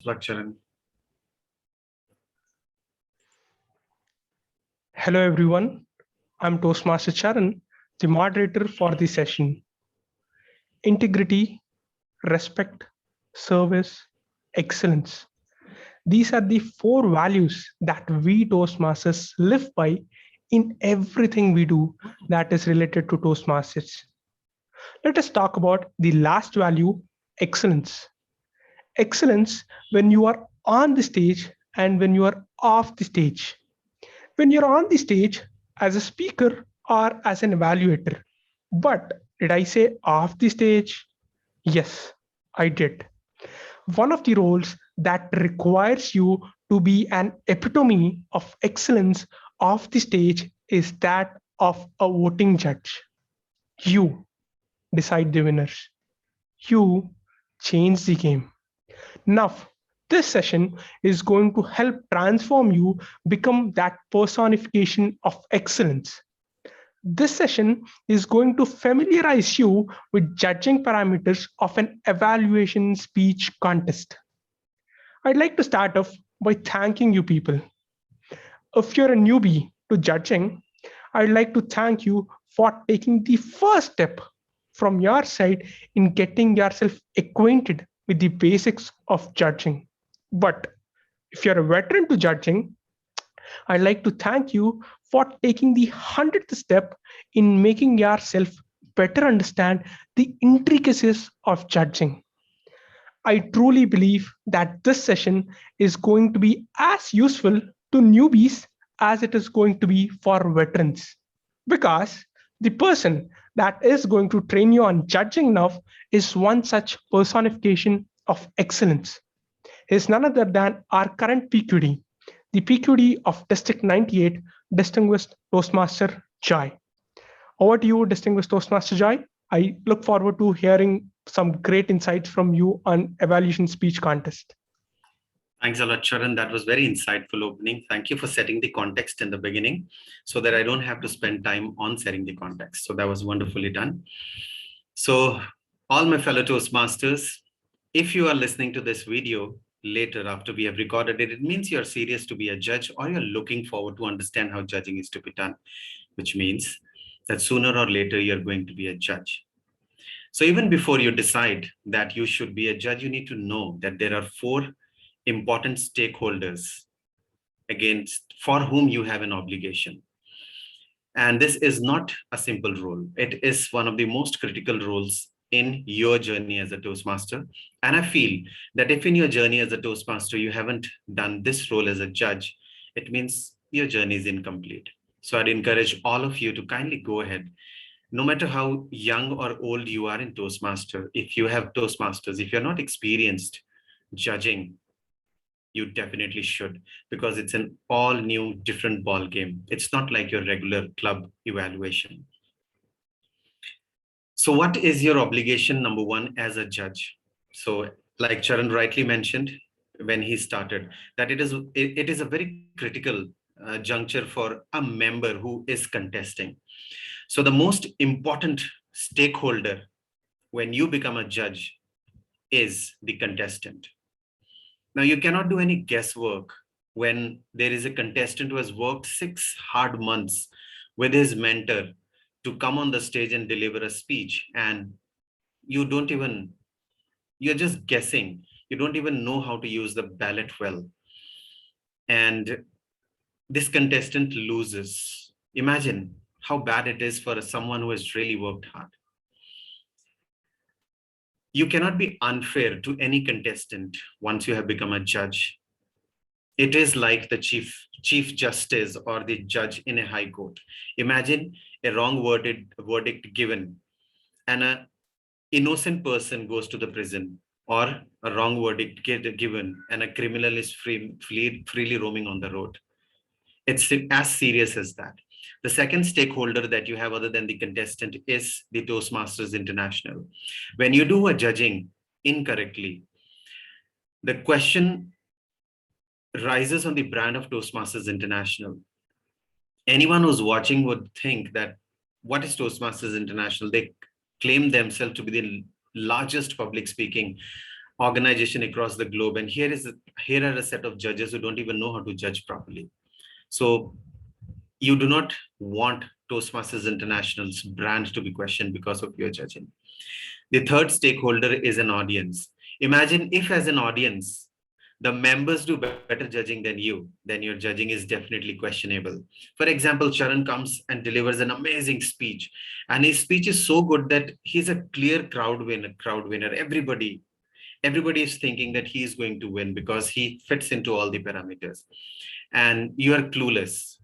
luck, Charan. Hello everyone, I'm Toastmaster Charan, the moderator for the session. Integrity, respect, service, excellence. These are the four values that we Toastmasters live by in everything we do that is related to Toastmasters. Let us talk about the last value, excellence. Excellence when you are on the stage and when you are off the stage. When you're on the stage as a speaker or as an evaluator. But did I say off the stage? Yes, I did. One of the roles that requires you to be an epitome of excellence off the stage is that of a voting judge. You decide the winners. You change the game. Now, this session is going to help transform you become that personification of excellence. This session is going to familiarize you with judging parameters of an evaluation speech contest. I'd like to start off by thanking you people. If you're a newbie to judging, I'd like to thank you for taking the first step from your side in getting yourself acquainted with the basics of judging. But if you're a veteran to judging, I'd like to thank you for taking the 100th step in making yourself better understand the intricacies of judging. I truly believe that this session is going to be as useful to newbies as it is going to be for veterans. Because the person that is going to train you on judging now is one such personification of excellence. He is none other than our current PQD, the PQD of District 98, Distinguished Toastmaster Joy. Over to you, Distinguished Toastmaster Joy. I look forward to hearing some great insights from you on evaluation speech contest. Thanks a lot, Charan. That was very insightful opening. Thank you for setting the context in the beginning so that I don't have to spend time on setting the context. So that was wonderfully done. So all my fellow Toastmasters, if you are listening to this video later after we have recorded it, it means you're serious to be a judge or you're looking forward to understand how judging is to be done, which means that sooner or later you're going to be a judge. So even before you decide that you should be a judge, you need to know that there are four important stakeholders against for whom you have an obligation. And this is not a simple role. It is one of the most critical roles in your journey as a Toastmaster. And I feel that if in your journey as a Toastmaster, you haven't done this role as a judge, it means your journey is incomplete. So I'd encourage all of you to kindly go ahead. No matter how young or old you are in Toastmaster, if you have Toastmasters, if you're not experienced judging, you definitely should, because it's an all new different ball game. It's not like your regular club evaluation. So what is your obligation number one as a judge? So like Charan rightly mentioned when he started, that it is a very critical juncture for a member who is contesting. So the most important stakeholder when you become a judge is the contestant. Now, you cannot do any guesswork when there is a contestant who has worked 6 hard months with his mentor to come on the stage and deliver a speech, and you're just guessing. You don't even know how to use the ballot well. And this contestant loses. Imagine how bad it is for someone who has really worked hard. You cannot be unfair to any contestant once you have become a judge. It is like the chief justice or the judge in a high court. Imagine a wrong verdict given and an innocent person goes to the prison, or a wrong verdict given and a criminal is freely roaming on the road. It's as serious as that. The second stakeholder that you have other than the contestant is the Toastmasters International. When you do a judging incorrectly, the question rises on the brand of Toastmasters International. Anyone who's watching would think that what is Toastmasters International? They claim themselves to be the largest public speaking organization across the globe. And here are a set of judges who don't even know how to judge properly. So you do not want Toastmasters International's brand to be questioned because of your judging. The third stakeholder is an audience. Imagine if, as an audience, the members do better judging than you, then your judging is definitely questionable. For example, Charan comes and delivers an amazing speech, and his speech is so good that he's a clear crowd winner. Everybody is thinking that he is going to win because he fits into all the parameters, and you are clueless.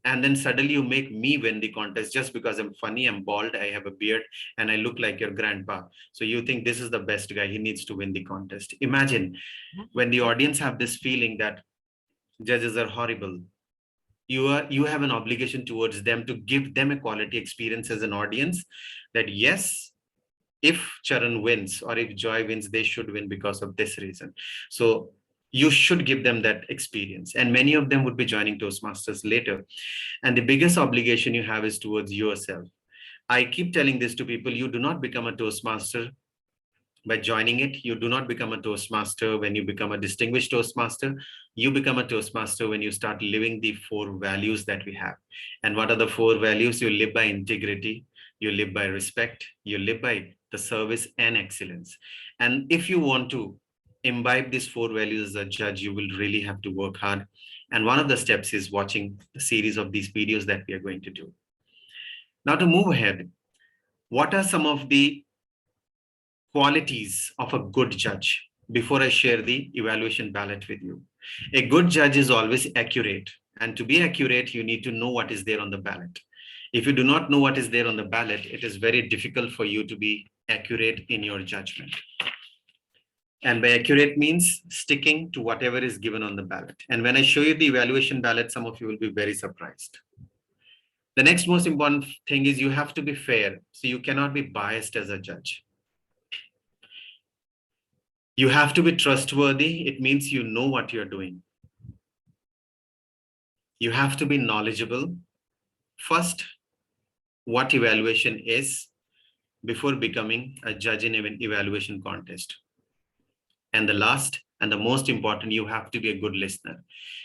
And then suddenly you make me win the contest just because I'm funny, I'm bald, I have a beard, and I look like your grandpa. So you think this is the best guy, he needs to win the contest. Imagine when the audience have this feeling that judges are horrible. You have an obligation towards them to give them a quality experience as an audience, that yes, if Charan wins or if Joy wins, they should win because of this reason. So you should give them that experience. And many of them would be joining Toastmasters later. And the biggest obligation you have is towards yourself. I keep telling this to people: you do not become a Toastmaster by joining it. You do not become a Toastmaster when you become a distinguished Toastmaster. You become a Toastmaster when you start living the 4 values that we have. And what are the 4 values? You live by integrity, you live by respect, you live by the service and excellence. And if you want to imbibe these 4 values as a judge, you will really have to work hard. And one of the steps is watching the series of these videos that we are going to do. Now, to move ahead, what are some of the qualities of a good judge before I share the evaluation ballot with you? A good judge is always accurate. And to be accurate, you need to know what is there on the ballot. If you do not know what is there on the ballot, it is very difficult for you to be accurate in your judgment. And by accurate means sticking to whatever is given on the ballot. And when I show you the evaluation ballot, some of you will be very surprised. The next most important thing is you have to be fair. So you cannot be biased as a judge. You have to be trustworthy. It means you know what you're doing. You have to be knowledgeable. First, what evaluation is before becoming a judge in an evaluation contest. And the last and the most important, you have to be a good listener.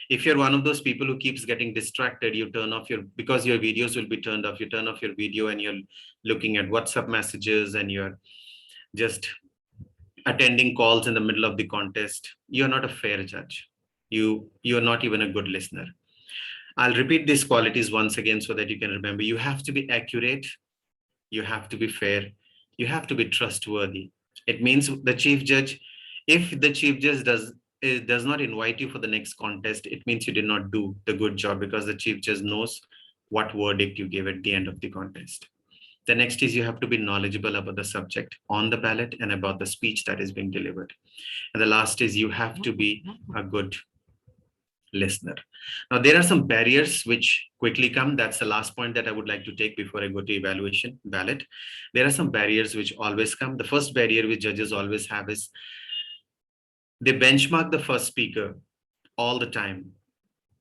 If you're one of those people who keeps getting distracted, you turn off because your videos will be turned off, you turn off your video and you're looking at WhatsApp messages and you're just attending calls in the middle of the contest, you're not a fair judge. You're not even a good listener. I'll repeat these qualities once again so that you can remember. You have to be accurate. You have to be fair. You have to be trustworthy. It means the chief judge, if the chief judge does not invite you for the next contest, it means you did not do the good job, because the chief judge knows what verdict you gave at the end of the contest. The next is you have to be knowledgeable about the subject on the ballot and about the speech that is being delivered. And the last is you have to be a good listener. Now, there are some barriers which quickly come. That's the last point that I would like to take before I go to evaluation ballot. There are some barriers which always come. The first barrier which judges always have is they benchmark the first speaker all the time.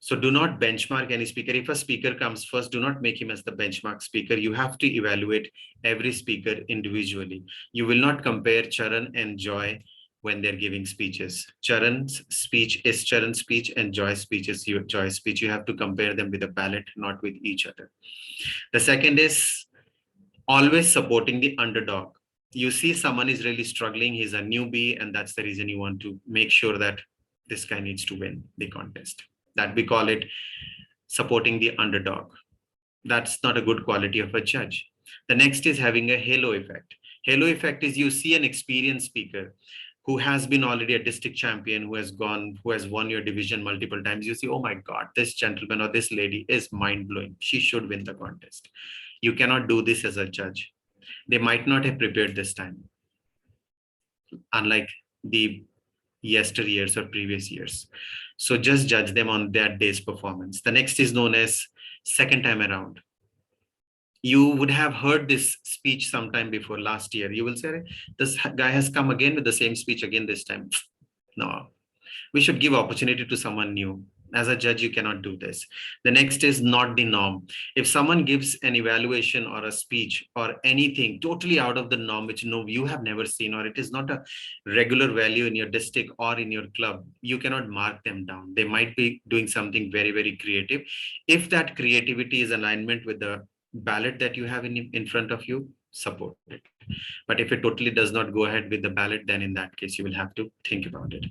So do not benchmark any speaker. If a speaker comes first, do not make him as the benchmark speaker. You have to evaluate every speaker individually. You will not compare Charan and Joy when they're giving speeches. Charan's speech is Charan's speech and Joy's speech is Joy's speech. You have to compare them with a ballot, not with each other. The second is always supporting the underdog. You see someone is really struggling, he's a newbie, and that's the reason you want to make sure that this guy needs to win the contest. That we call it supporting the underdog. That's not a good quality of a judge. The next is having a halo effect. Halo effect is you see an experienced speaker who has been already a district champion, who has won your division multiple times. You see, oh my God, this gentleman or this lady is mind-blowing. She should win the contest. You cannot do this as a judge. They might not have prepared this time, unlike the yesteryears or previous years. So just judge them on that day's performance. The next is known as second time around. You would have heard this speech sometime before last year. You will say, this guy has come again with the same speech again this time. No, we should give opportunity to someone new. As a judge, you cannot do this. The next is not the norm. If someone gives an evaluation or a speech or anything totally out of the norm, which no, you have never seen, or it is not a regular value in your district or in your club, you cannot mark them down. They might be doing something very, very creative. If that creativity is alignment with the ballot that you have in front of you, support it. But if it totally does not go ahead with the ballot, then in that case, you will have to think about it.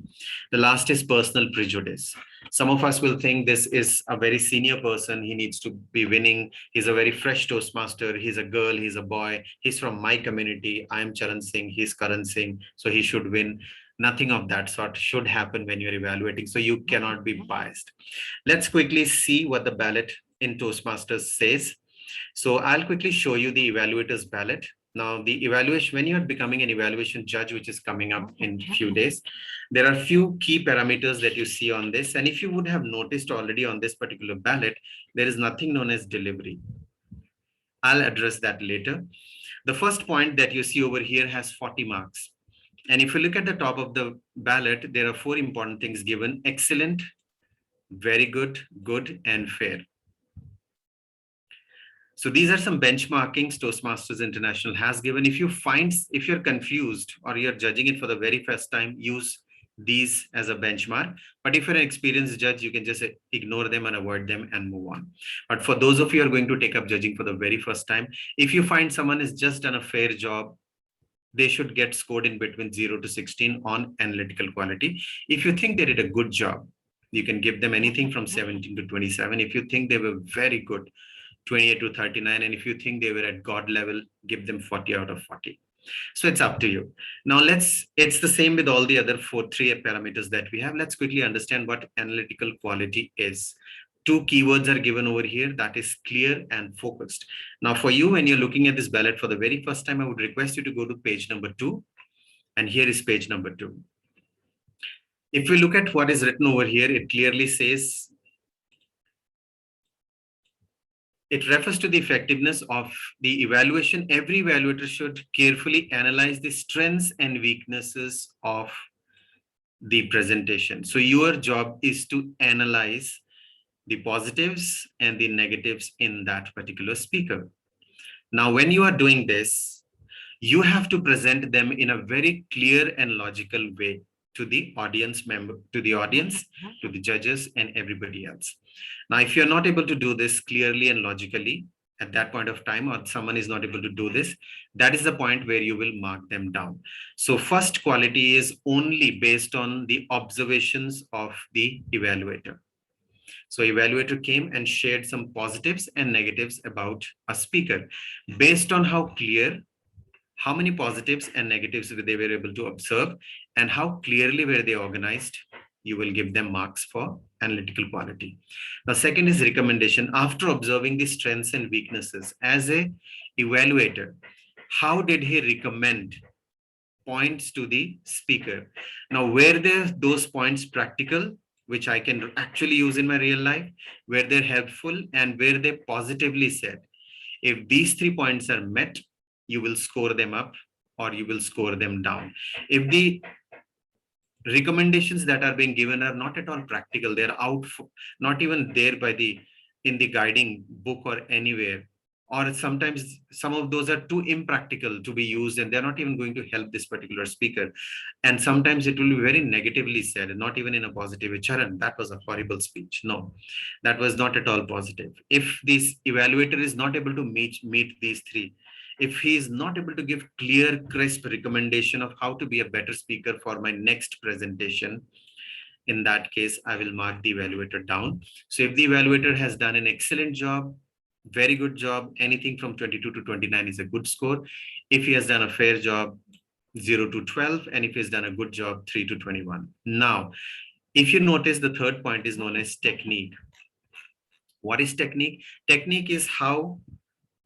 The last is personal prejudice. Some of us will think this is a very senior person. He needs to be winning. He's a very fresh Toastmaster. He's a girl. He's a boy. He's from my community. I'm Charan Singh. He's Karan Singh. So he should win. Nothing of that sort should happen when you're evaluating. So you cannot be biased. Let's quickly see what the ballot in Toastmasters says. So I'll quickly show you the evaluator's ballot. Now, the evaluation, when you're becoming an evaluation judge, which is coming up in a few days, there are few key parameters that you see on this. And if you would have noticed already on this particular ballot, there is nothing known as delivery. I'll address that later. The first point that you see over here has 40 marks. And if you look at the top of the ballot, there are 4 important things given: excellent, very good, good, and fair. So these are some benchmarkings Toastmasters International has given. If you're confused or you're judging it for the very first time, use these as a benchmark. But if you're an experienced judge, you can just ignore them and avoid them and move on. But for those of you who are going to take up judging for the very first time, if you find someone has just done a fair job, they should get scored in between 0 to 16 on analytical quality. If you think they did a good job, you can give them anything from 17 to 27. If you think they were very good, 28 to 39. And if you think they were at God level, give them 40 out of 40. So it's up to you. Now it's the same with all the other 3 parameters that we have. Let's quickly understand what analytical quality is. 2 keywords are given over here, that is clear and focused. Now for you, when you're looking at this ballot for the very first time, I would request you to go to page number 2. And here is page number 2. If we look at what is written over here, it clearly says, it refers to the effectiveness of the evaluation. Every evaluator should carefully analyze the strengths and weaknesses of the presentation. So your job is to analyze the positives and the negatives in that particular speaker. Now, when you are doing this, you have to present them in a very clear and logical way to the audience member, to the judges, and everybody else. Now, if you're not able to do this clearly and logically at that point of time, or someone is not able to do this, that is the point where you will mark them down. So first quality is only based on the observations of the evaluator. So evaluator came and shared some positives and negatives about a speaker. Based on how clear, how many positives and negatives they were able to observe, and how clearly were they organized, you will give them marks for analytical quality. The second is recommendation. After observing the strengths and weaknesses, as a evaluator, how did he recommend points to the speaker? Now, were there those points practical, which I can actually use in my real life, were they helpful, and were they positively said? If these 3 points are met, you will score them up or you will score them down. If the recommendations that are being given are not at all practical, they're out, not even there in the guiding book or anywhere, or sometimes some of those are too impractical to be used and they're not even going to help this particular speaker. And sometimes it will be very negatively said, not even in a positive way. Charan, that was a horrible speech. No, that was not at all positive. If this evaluator is not able to meet these 3, if he is not able to give clear, crisp recommendation of how to be a better speaker for my next presentation, in that case, I will mark the evaluator down. So if the evaluator has done an excellent job, very good job, anything from 22 to 29 is a good score. If he has done a fair job, 0 to 12, and if he's done a good job, 3 to 21. Now, if you notice, the third point is known as technique. What is technique? Technique is how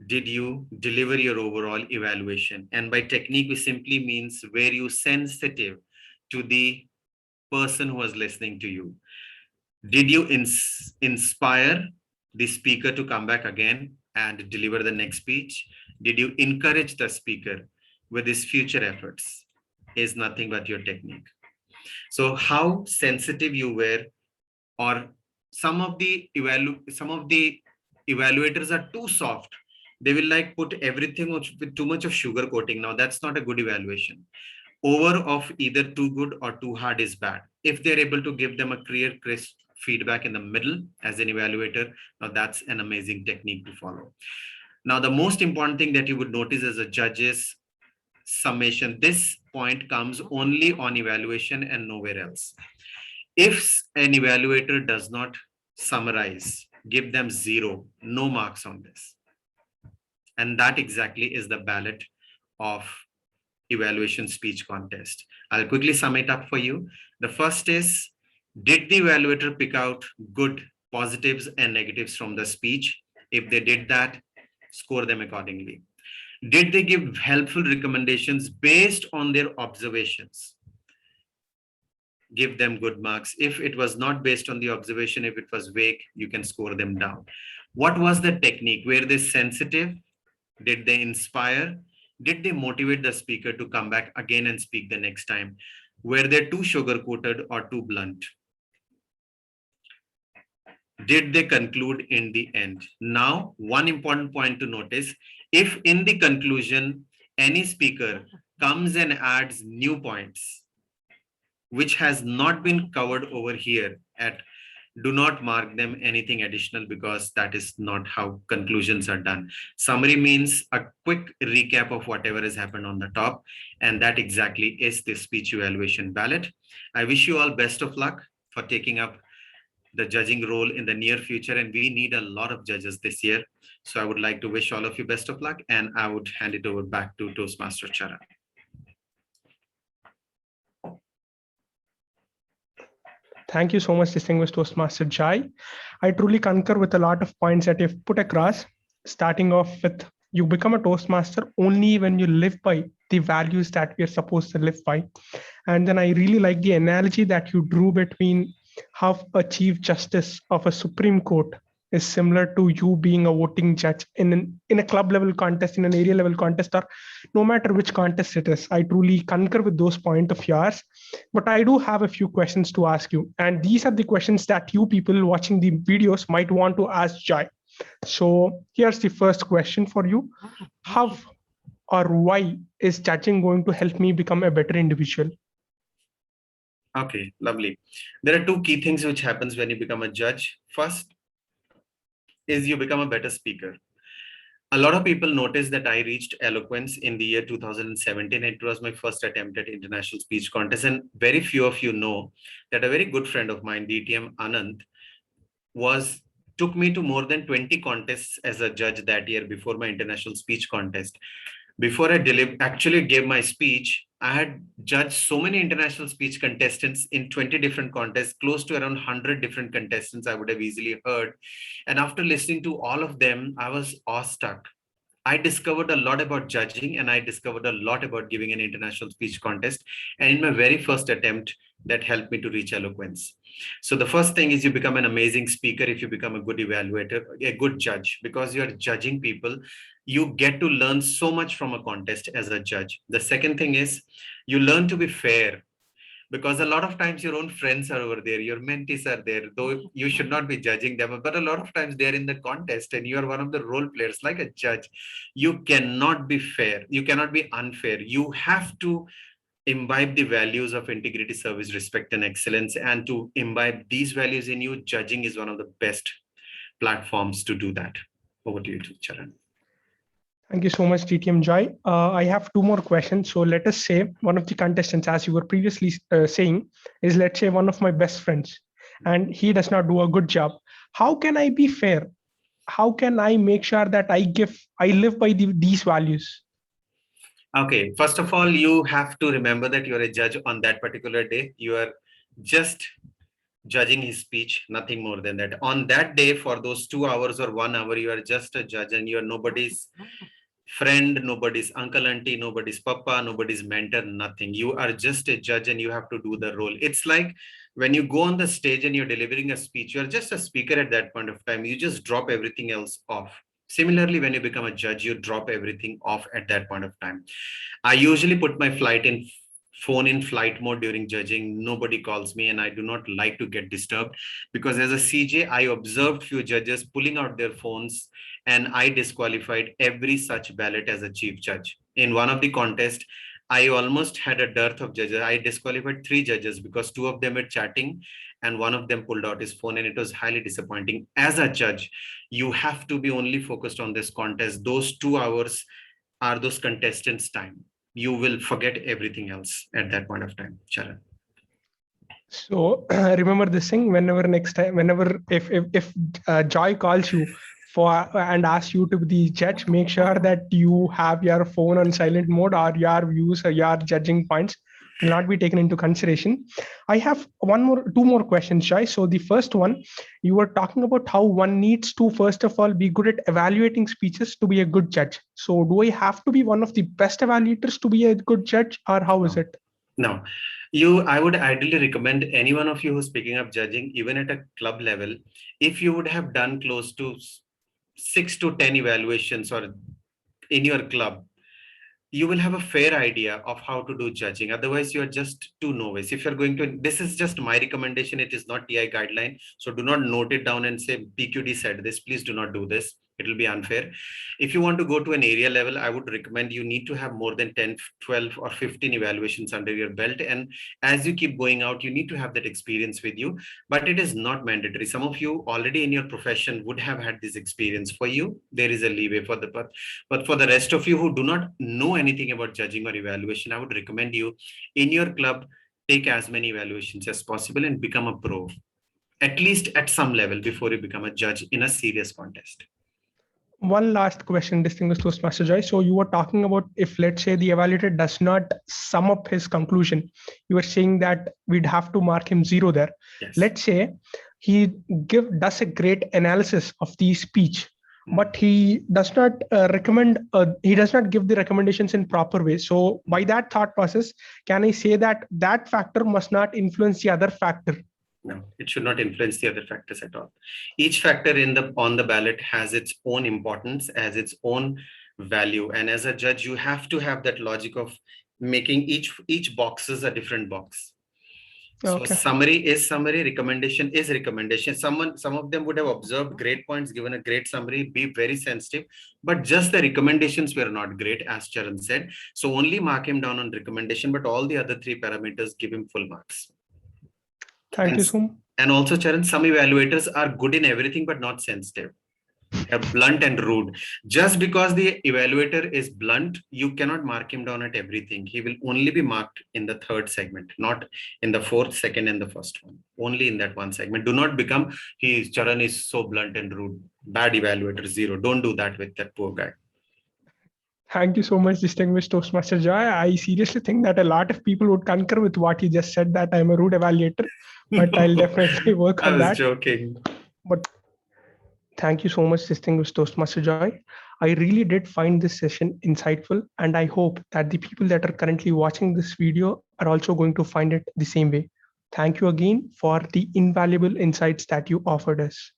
did you deliver your overall evaluation? And by technique, we simply means were you sensitive to the person who was listening to you? Did you inspire the speaker to come back again and deliver the next speech? Did you encourage the speaker with his future efforts? Is nothing but your technique. So how sensitive you were, or some of the evaluators are too soft. They will like put everything with too much of sugar coating. Now that's not a good evaluation. Over of either too good or too hard is bad. If they're able to give them a clear, crisp feedback in the middle as an evaluator, now that's an amazing technique to follow. Now, the most important thing that you would notice as a judge is summation. This point comes only on evaluation and nowhere else. If an evaluator does not summarize, give them 0, no marks on this. And that exactly is the ballot of evaluation speech contest. I'll quickly sum it up for you. The first is, did the evaluator pick out good positives and negatives from the speech? If they did that, score them accordingly. Did they give helpful recommendations based on their observations? Give them good marks. If it was not based on the observation, if it was vague, you can score them down. What was the technique? Were they sensitive? Did they inspire? Did they motivate the speaker to come back again and speak the next time? Were they too sugar-coated or too blunt? Did they conclude in the end? Now, one important point to notice, if in the conclusion, any speaker comes and adds new points, which has not been covered over here at, do not mark them anything additional, because that is not how conclusions are done. Summary means a quick recap of whatever has happened on the top, and that exactly is the speech evaluation ballot. I wish you all best of luck for taking up the judging role in the near future, and we need a lot of judges this year. So I would like to wish all of you best of luck, and I would hand it over back to Toastmaster Charan. Thank you so much, distinguished Toastmaster Jai. I truly concur with a lot of points that you've put across, starting off with, you become a Toastmaster only when you live by the values that we are supposed to live by. And then I really like the analogy that you drew between how a Chief Justice of a Supreme Court is similar to you being a voting judge in a club level contest, in an area level contest, or no matter which contest it is. I truly concur with those points of yours. But I do have a few questions to ask you. And these are the questions that you people watching the videos might want to ask Jai. So here's the first question for you. How or why is judging going to help me become a better individual? Okay, lovely. There are two key things which happens when you become a judge. First is you become a better speaker. A lot of people noticed that I reached eloquence in the year 2017. It was my first attempt at international speech contest. And very few of you know that a very good friend of mine, DTM Anand, took me to more than 20 contests as a judge that year before my international speech contest. Before I actually gave my speech, I had judged so many international speech contestants in 20 different contests, close to around 100 different contestants I would have easily heard. And after listening to all of them, I was awestruck. I discovered a lot about judging, and I discovered a lot about giving an international speech contest. And in my very first attempt, that helped me to reach eloquence. So the first thing is you become an amazing speaker if you become a good evaluator, a good judge, because you're judging people. You get to learn so much from a contest as a judge. The second thing is you learn to be fair, because a lot of times your own friends are over there, your mentees are there, though you should not be judging them, but a lot of times they're in the contest and you are one of the role players like a judge. You cannot be fair. You cannot be unfair. You have to imbibe the values of integrity, service, respect, and excellence. And to imbibe these values in you, judging is one of the best platforms to do that. Over to you, Charan. Thank you so much, DTM Jai. I have two more questions. So let us say one of the contestants, as you were previously saying, is, let's say, one of my best friends, and he does not do a good job. How can I be fair? How can I make sure that I live by these values? Okay, first of all, you have to remember that you're a judge on that particular day. You are just judging his speech, nothing more than that. On that day, for those 2 hours or 1 hour, you are just a judge, and you are nobody's friend, nobody's uncle, auntie, nobody's papa, nobody's mentor, nothing. You are just a judge and you have to do the role. It's like when you go on the stage and you're delivering a speech, you're just a speaker at that point of time. You just drop everything else off. Similarly, when you become a judge, you drop everything off at that point of time. I usually put my flight in phone in flight mode during judging. Nobody calls me and I do not like to get disturbed, because as a CJ, I observed few judges pulling out their phones and I disqualified every such ballot as a chief judge. In one of the contests, I almost had a dearth of judges. I disqualified 3 judges because 2 of them were chatting and one of them pulled out his phone, and it was highly disappointing. As a judge, you have to be only focused on this contest. Those 2 hours are those contestants' time. You will forget everything else at that point of time, Charan. So remember this thing, whenever next time, whenever if Joy calls you for and asks you to be the judge, make sure that you have your phone on silent mode, or your views or your judging points will not be taken into consideration. I have two more questions, Joy. So the first one, you were talking about how one needs to first of all be good at evaluating speeches to be a good judge. So do I have to be one of the best evaluators to be a good judge, or how is it? No, I would ideally recommend any one of you who's picking up judging, even at a club level, if you would have done close to 6 to 10 evaluations or in your club, you will have a fair idea of how to do judging. Otherwise, you're just too novice. If you're going to, this is just my recommendation. It is not TI guideline. So do not note it down and say PQD said this. Please do not do this. It will be unfair. If you want to go to an area level, I would recommend you need to have more than 10, 12 or 15 evaluations under your belt. And as you keep going out, you need to have that experience with you, but it is not mandatory. Some of you already in your profession would have had this experience. For you, there is a leeway for the path. But for the rest of you who do not know anything about judging or evaluation, I would recommend you in your club, take as many evaluations as possible and become a pro, at least at some level, before you become a judge in a serious contest. One last question, distinguished Toastmaster Joy. So you were talking about, if let's say the evaluator does not sum up his conclusion, you were saying that we'd have to mark him 0 there. Yes. Let's say he does a great analysis of the speech, but he does not recommend, he does not give the recommendations in proper way. So by that thought process, can I say that that factor must not influence the other factor? No, it should not influence the other factors at all. Each factor on the ballot has its own importance, has its own value. And as a judge, you have to have that logic of making each box is a different box. Okay. So summary is summary, recommendation is recommendation. Some of them would have observed great points, given a great summary, be very sensitive, but just the recommendations were not great, as Charan said. So only mark him down on recommendation, but all the other 3 parameters, give him full marks. Thank you so much. And also, Charan, some evaluators are good in everything, but not sensitive. They're blunt and rude. Just because the evaluator is blunt, you cannot mark him down at everything. He will only be marked in the 3rd segment, not in the 4th, 2nd, and the 1st one. Only in that one segment. Do not become, Charan is so blunt and rude. Bad evaluator, 0. Don't do that with that poor guy. Thank you so much, distinguished Toastmaster Joy. I seriously think that a lot of people would concur with what you just said, that I'm a rude evaluator, but I'll definitely work on that. I was joking. But thank you so much, distinguished Toastmaster Joy. I really did find this session insightful, and I hope that the people that are currently watching this video are also going to find it the same way. Thank you again for the invaluable insights that you offered us.